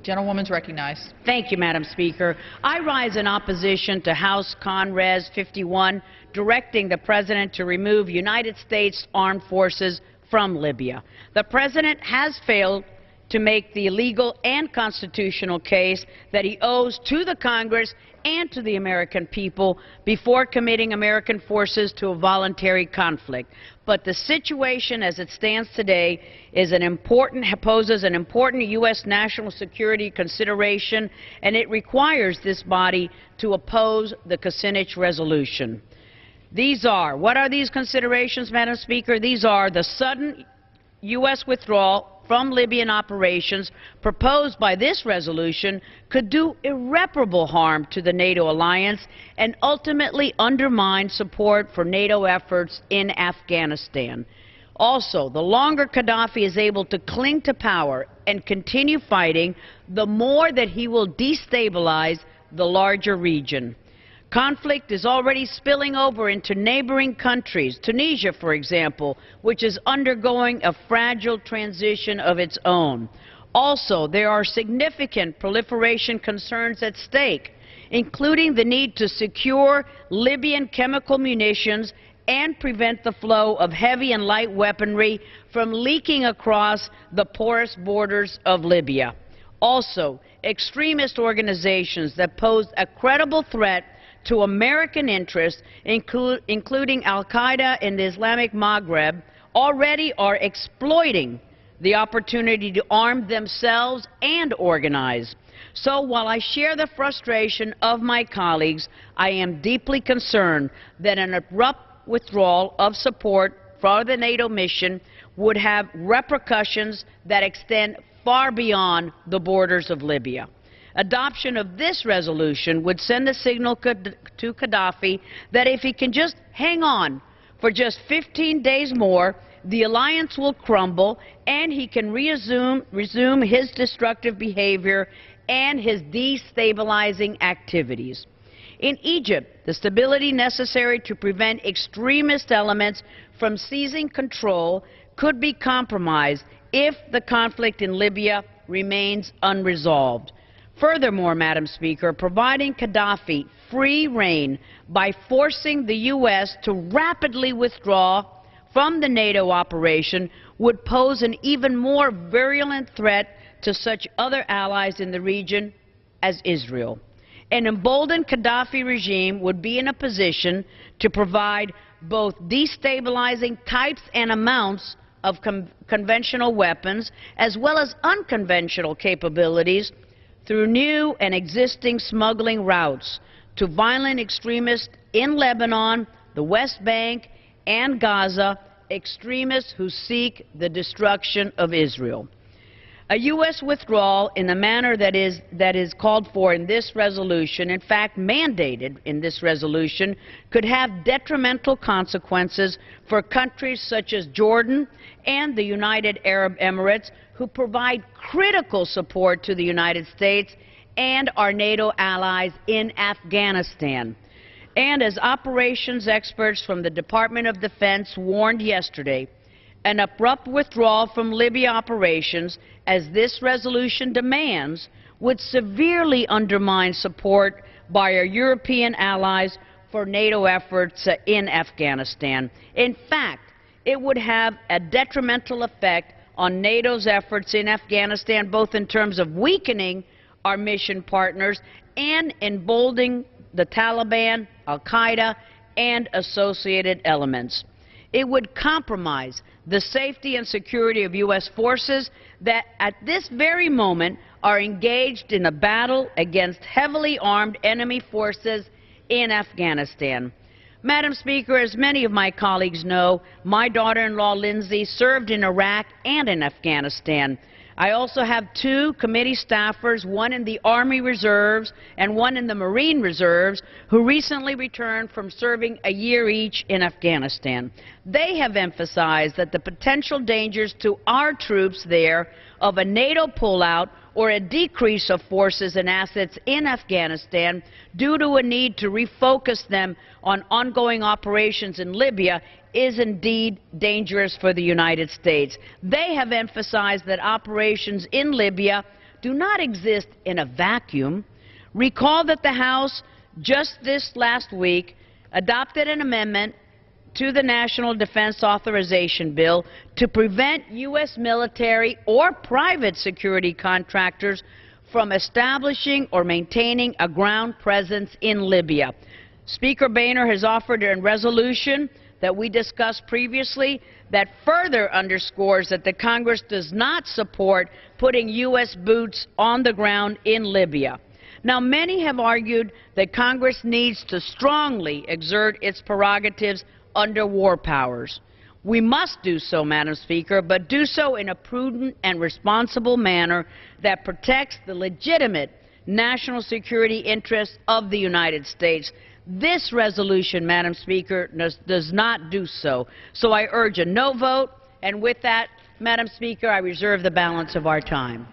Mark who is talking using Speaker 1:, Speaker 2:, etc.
Speaker 1: Gentlewoman's recognized.
Speaker 2: Thank you, Madam Speaker. I rise in opposition to House Con Res 51, directing the President to remove United States Armed Forces from Libya. The President has failed to make the legal and constitutional case that he owes to the Congress and to the American people before committing American forces to a voluntary conflict. But the situation as it stands today poses an important U.S. national security consideration, and it requires this body to oppose the Kucinich resolution. What are these considerations, Madam Speaker? These are the sudden U.S. withdrawal from Libyan operations proposed by this resolution could do irreparable harm to the NATO alliance and ultimately undermine support for NATO efforts in Afghanistan. Also, the longer Gaddafi is able to cling to power and continue fighting, the more that he will destabilize the larger region. Conflict is already spilling over into neighboring countries, Tunisia, for example, which is undergoing a fragile transition of its own. Also, there are significant proliferation concerns at stake, including the need to secure Libyan chemical munitions and prevent the flow of heavy and light weaponry from leaking across the porous borders of Libya. Also, extremist organizations that pose a credible threat to American interests, including Al-Qaeda in the Islamic Maghreb, already are exploiting the opportunity to arm themselves and organize. So while I share the frustration of my colleagues, I am deeply concerned that an abrupt withdrawal of support for the NATO mission would have repercussions that extend far beyond the borders of Libya. Adoption of this resolution would send a signal to Gaddafi that if he can just hang on for just 15 days more, the alliance will crumble and he can resume his destructive behavior and his destabilizing activities. In Egypt, the stability necessary to prevent extremist elements from seizing control could be compromised if the conflict in Libya remains unresolved. Furthermore, Madam Speaker, providing Gaddafi free rein by forcing the U.S. to rapidly withdraw from the NATO operation would pose an even more virulent threat to such other allies in the region as Israel. An emboldened Gaddafi regime would be in a position to provide both destabilizing types and amounts of conventional weapons as well as unconventional capabilities through new and existing smuggling routes to violent extremists in Lebanon, the West Bank, and Gaza, extremists who seek the destruction of Israel. A U.S. withdrawal in the manner that is called for in this resolution, in fact mandated in this resolution, could have detrimental consequences for countries such as Jordan and the United Arab Emirates, who provide critical support to the United States and our NATO allies in Afghanistan. And as operations experts from the Department of Defense warned yesterday, an abrupt withdrawal from Libya operations, as this resolution demands, would severely undermine support by our European allies for NATO efforts in Afghanistan. In fact, it would have a detrimental effect on NATO's efforts in Afghanistan, both in terms of weakening our mission partners and emboldening the Taliban, Al-Qaeda, and associated elements. It would compromise the safety and security of U.S. forces that at this very moment are engaged in a battle against heavily armed enemy forces in Afghanistan. Madam Speaker, as many of my colleagues know, my daughter-in-law Lindsay served in Iraq and in Afghanistan. I also have two committee staffers, one in the Army Reserves and one in the Marine Reserves, who recently returned from serving a year each in Afghanistan. They have emphasized that the potential dangers to our troops there of a NATO pullout or a decrease of forces and assets in Afghanistan due to a need to refocus them on ongoing operations in Libya is indeed dangerous for the United States. They have emphasized that operations in Libya do not exist in a vacuum. Recall that the House just this last week adopted an amendment to the National Defense Authorization Bill to prevent U.S. military or private security contractors from establishing or maintaining a ground presence in Libya. Speaker Boehner has offered a resolution that we discussed previously that further underscores that the Congress does not support putting U.S. boots on the ground in Libya. Now, many have argued that Congress needs to strongly exert its prerogatives under war powers. We must do so, Madam Speaker, but do so in a prudent and responsible manner that protects the legitimate national security interests of the United States. This resolution, Madam Speaker, does not do so. So I urge a no vote, and with that, Madam Speaker, I reserve the balance of our time.